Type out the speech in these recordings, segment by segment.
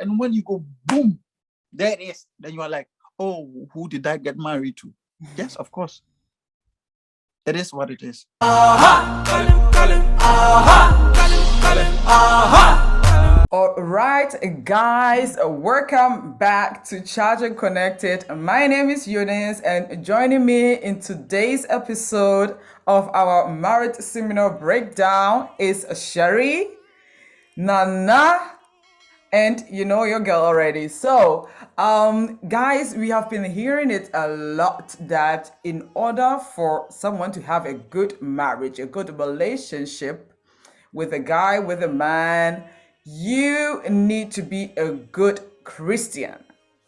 And when you go, boom, there it is. Then you are like, oh, who did I get married to? Yes, of course. It is what it is. All right, guys, welcome back to Charge and Connected. My name is Eunice, and joining me in today's episode of our marriage seminar breakdown is Sherry, Nana, and you know your girl already. So, guys, we have been hearing it a lot that in order for someone to have a good marriage, a good relationship with a guy, with a man, you need to be a good Christian.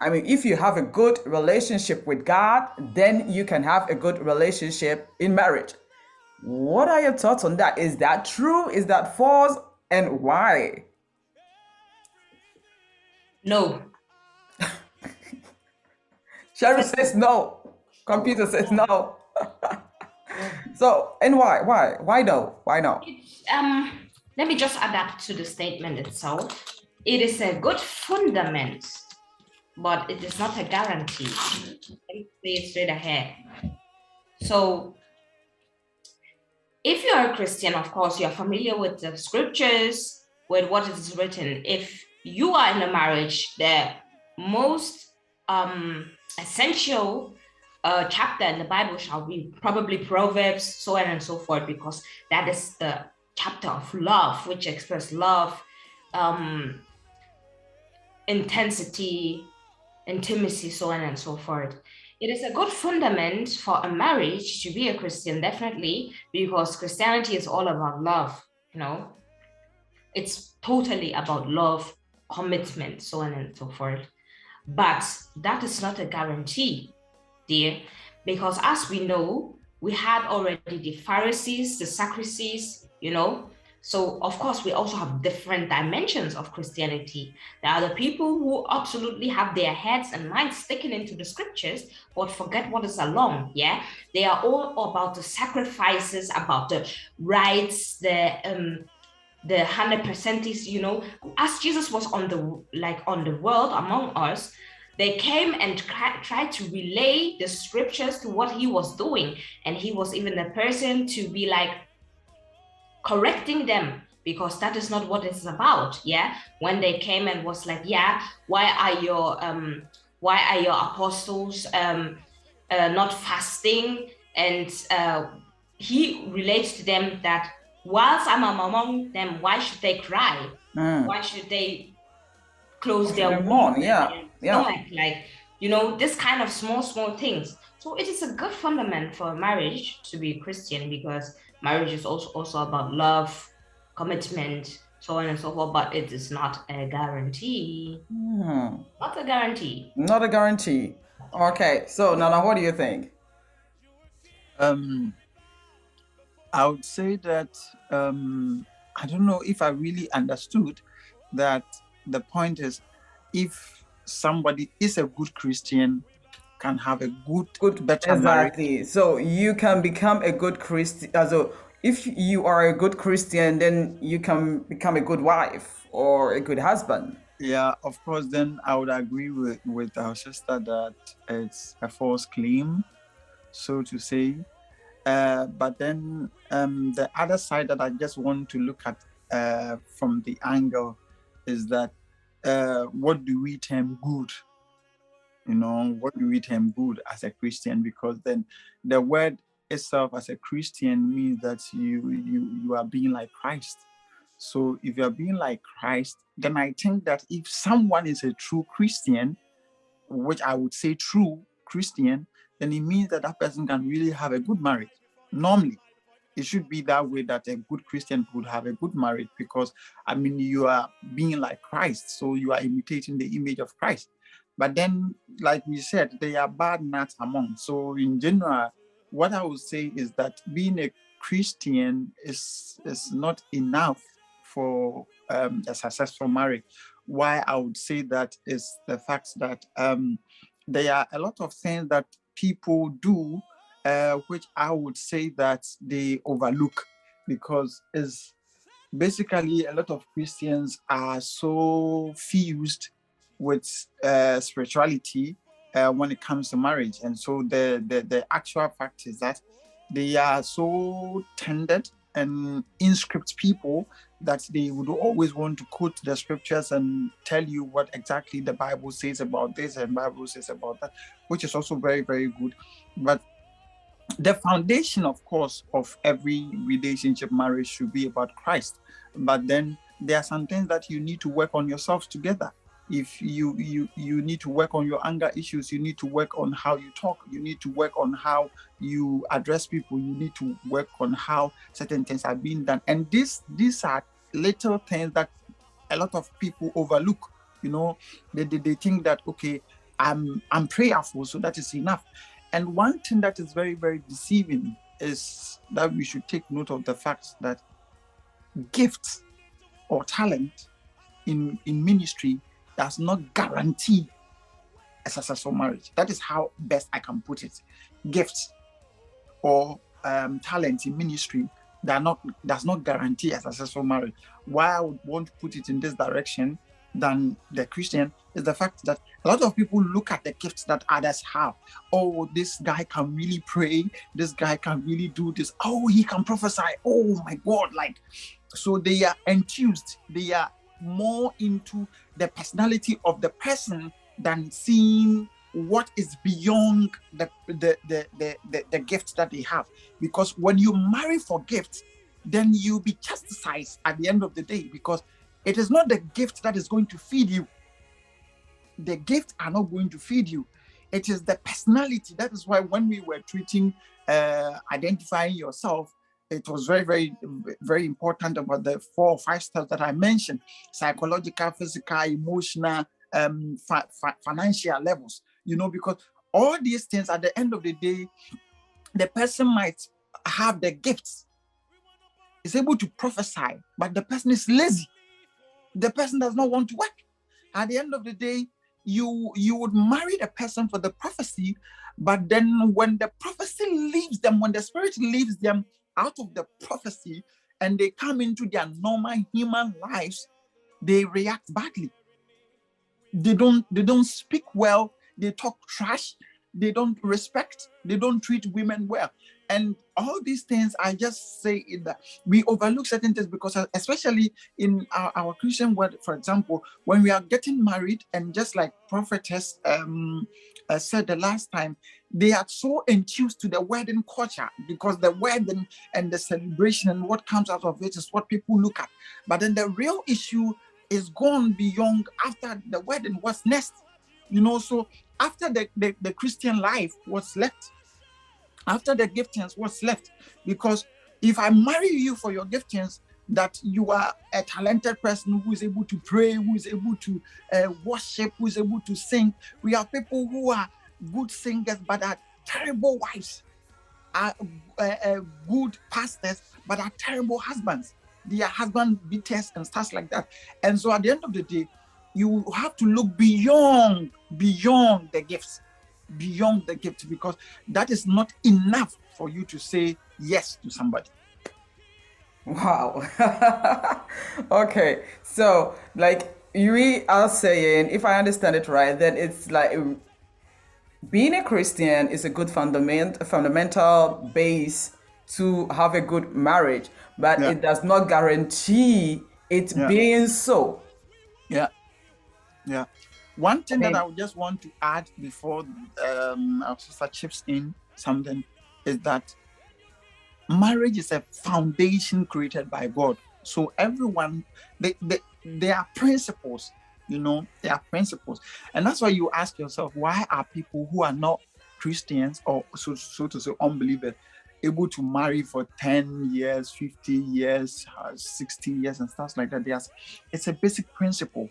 I mean, if you have a good relationship with God, then you can have a good relationship in marriage. What are your thoughts on that? Is that true? Is that false? And why? No. Sherry says no. Computer says no. So, and why? Why no? Why no? Let me just adapt to the statement itself. It is a good fundament, but it is not a guarantee. Let me say it straight ahead. So, if you are a Christian, of course, you are familiar with the scriptures, with what is written. If you are in a marriage, the most essential chapter in the Bible shall be probably Proverbs, so on and so forth, because that is the chapter of love, which expresses love, intensity, intimacy, so on and so forth. It is a good fundament for a marriage to be a Christian, definitely, because Christianity is all about love, you know. It's totally about love, commitment, so on and so forth. But that is not a guarantee, dear, because as we know, we had already the Pharisees, the Sadducees, you know. So, of course, we also have different dimensions of Christianity. There are the people who absolutely have their heads and minds sticking into the scriptures, but forget what is along, yeah? They are all about the sacrifices, about the rights, the 100% is, you know, as Jesus was on the world among us, they came and tried to relay the scriptures to what he was doing. And he was even the person to be like correcting them, because that is not what it's about. Yeah, when they came and was like, yeah, why are your apostles not fasting? And he relates to them that whilst I'm among them, why should they cry? Why should they close their womb? Yeah. Like, you know, this kind of small things. So it is a good fundament for marriage to be Christian, because marriage is also about love, commitment, so on and so forth, but it is not a guarantee. Not a guarantee. Not a guarantee. Okay, so Nana, what do you think? I would say that I don't know if I really understood that the point is, if somebody is a good Christian, can have a good better marriage. So you can become a good Christian. So if you are a good Christian, then you can become a good wife or a good husband. Yeah, of course. Then I would agree with our sister that it's a false claim, so to say. But then the other side that I just want to look at from the angle is that what do we term good? You know, what do we term good as a Christian? Because then the word itself as a Christian means that you are being like Christ. So if you are being like Christ, then I think that if someone is a true Christian, which I would say true Christian, then it means that that person can really have a good marriage. Normally, it should be that way, that a good Christian could have a good marriage, because, I mean, you are being like Christ, so you are imitating the image of Christ. But then, like we said, there are bad nuts among. So in general, what I would say is that being a Christian is not enough for a successful marriage. Why I would say that is the fact that there are a lot of things that people do which I would say that they overlook, because it's basically a lot of Christians are so fused with spirituality when it comes to marriage. And so the actual fact is that they are so tended and in-script people that they would always want to quote the scriptures and tell you what exactly the Bible says about this and Bible says about that, which is also very, very good. But the foundation, of course, of every relationship, marriage should be about Christ. But then there are some things that you need to work on yourselves together. If you need to work on your anger issues, you need to work on how you talk, you need to work on how you address people, you need to work on how certain things are being done. And these are little things that a lot of people overlook. You know, they think that, okay, I'm prayerful, so that is enough. And one thing that is very, very deceiving is that we should take note of the fact that gifts or talent in ministry does not guarantee a successful marriage. That is how best I can put it. Gifts or talent in ministry does not guarantee a successful marriage. Why I would want to put it in this direction than the Christian is the fact that a lot of people look at the gifts that others have. Oh, this guy can really pray. This guy can really do this. Oh, he can prophesy. Oh my God, like, so they are enthused. They are more into the personality of the person than seeing what is beyond the gifts that they have. Because when you marry for gifts, then you'll be chastised at the end of the day, because it is not the gift that is going to feed you. The gifts are not going to feed you. It is the personality. That is why when we were treating identifying yourself, it was very, very, very important about the 4 or 5 steps that I mentioned: psychological, physical, emotional, financial levels. You know, because all these things at the end of the day, the person might have the gifts, is able to prophesy, but the person is lazy. The person does not want to work. At the end of the day, you would marry the person for the prophecy, but then when the prophecy leaves them, when the spirit leaves them out of the prophecy and they come into their normal human lives, they react badly. They don't speak well, they talk trash, they don't respect, they don't treat women well. And all these things, I just say that we overlook certain things, because especially in our Christian world, for example, when we are getting married, and just like prophetess said the last time, they are so enthused to the wedding culture, because the wedding and the celebration and what comes out of it is what people look at. But then the real issue is gone beyond after the wedding. What's next? You know, so after the Christian life, what's left? After the giftings, what's left? Because if I marry you for your giftings, that you are a talented person who is able to pray, who is able to worship, who is able to sing. We have people who are good singers but are terrible wives, are good pastors but are terrible husbands. They are husband beaters and stuff like that. And so at the end of the day, you have to look beyond the gifts, beyond the gift, because that is not enough for you to say yes to somebody. Wow. Okay. So, like you are saying, if I understand it right, then it's like being a Christian is a good fundamental base to have a good marriage, but Yeah. it does not guarantee it Yeah. being so. Yeah. One thing that Okay. I would just want to add before our sister chips in something is that marriage is a foundation created by God. So everyone, there are principles, you know, there are principles. And that's why you ask yourself, why are people who are not Christians, or so to say unbelievers, able to marry for 10 years, 50 years, 60 years and stuff like that? It's a basic principle.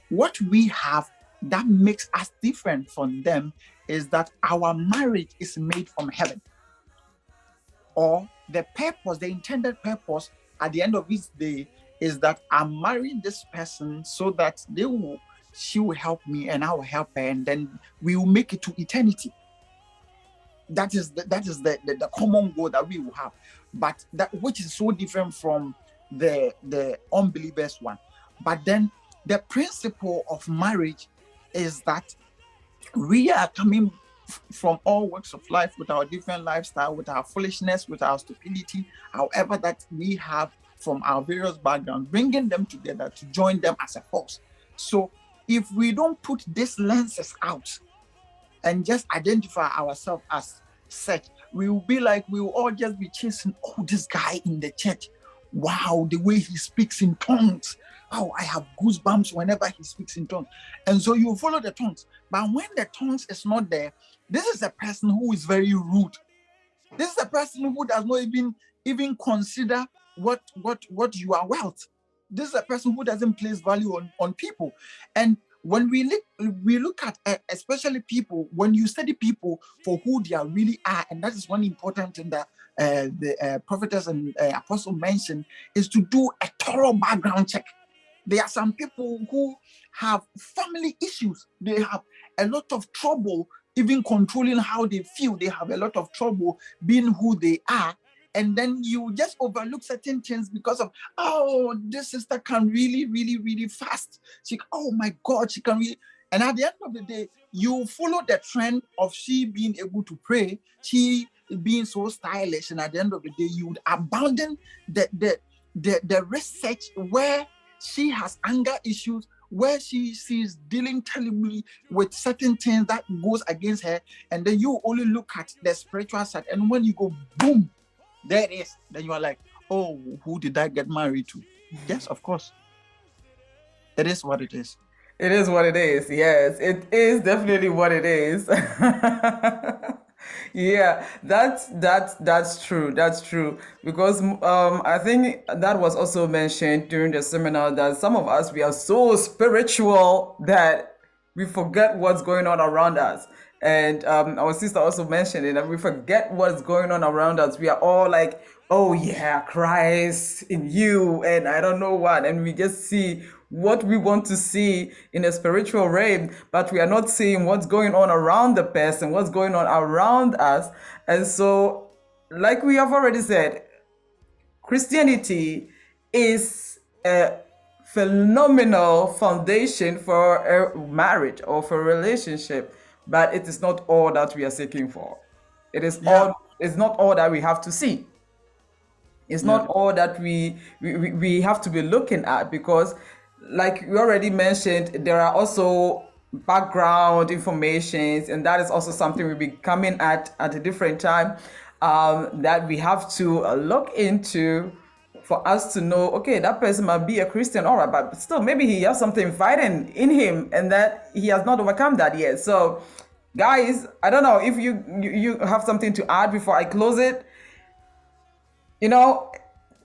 What we have that makes us different from them is that our marriage is made from heaven. Or the purpose, the intended purpose at the end of each day is that I'm marrying this person so that she will help me and I will help her, and then we will make it to eternity. That is the common goal that we will have, but that which is so different from the unbelievers one. But then the principle of marriage is that we are coming from all walks of life with our different lifestyle, with our foolishness, with our stupidity, however that we have from our various backgrounds, bringing them together to join them as a force. So if we don't put these lenses out and just identify ourselves as such, we will be like, we will all just be chasing, oh, this guy in the church, wow, the way he speaks in tongues. Oh, I have goosebumps whenever he speaks in tongues. And so you follow the tongues. But when the tongues is not there, this is a person who is very rude. This is a person who does not even consider what you are worth. This is a person who doesn't place value on people. And when we look at especially people, when you study people for who they are really are, and that is one important thing that the prophetess and apostle mentioned, is to do a thorough background check. There are some people who have family issues. They have a lot of trouble even controlling how they feel. They have a lot of trouble being who they are. And then you just overlook certain things because of, oh, this sister can really, really, really fast. Oh my God, she can really. And at the end of the day, you follow the trend of she being able to pray, she being so stylish. And at the end of the day, you would abandon the research where she has anger issues, where she's dealing terribly with certain things that goes against her. And then you only look at the spiritual side. And when you go, boom, there it is. Then you are like, oh, who did I get married to? Yes, of course. It is what it is. It is what it is. Yes, it is definitely what it is. Yeah, that's true. That's true. Because I think that was also mentioned during the seminar that some of us, we are so spiritual that we forget what's going on around us. And our sister also mentioned it, that we forget what's going on around us. We are all like, oh yeah, Christ in you, and I don't know what. And we just see what we want to see in a spiritual realm, but we are not seeing what's going on around the person, what's going on around us. And so, like we have already said, Christianity is a phenomenal foundation for a marriage or for a relationship, but it is not all that we are seeking for. It is it's not all that we have to see. It's not all that we have to be looking at, because like we already mentioned, there are also background informations, and that is also something we'll be coming at a different time, that we have to look into for us to know, okay, that person might be a Christian, all right, but still maybe he has something fighting in him and that he has not overcome that yet. So guys, I don't know if you have something to add before I close it. You know,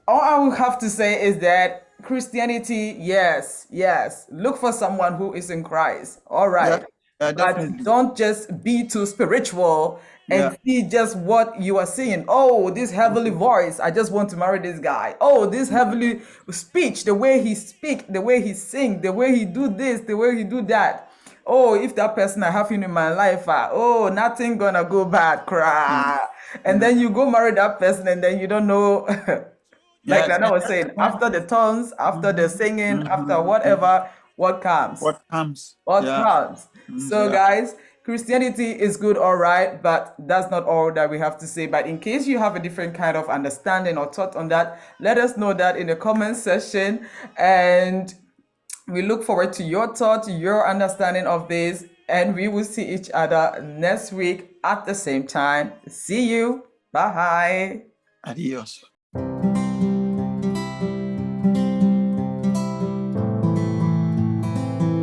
all I will have to say is that Christianity, yes, look for someone who is in Christ, all right, but don't just be too spiritual and see just what you are seeing. Oh, this heavenly voice, I just want to marry this guy. Oh, this heavenly speech, the way he speak, the way he sing, the way he do this, the way he do that. Oh, if that person I have in my life, oh, nothing gonna go bad, cry. And then you go marry that person, and then you don't know. Like Nana was saying, after the tongues, after the singing, after whatever, what comes? What comes? So guys, Christianity is good, all right, but that's not all that we have to say. But in case you have a different kind of understanding or thought on that, let us know that in the comment section. And we look forward to your thoughts, your understanding of this, and we will see each other next week at the same time. See you. Bye. Adios.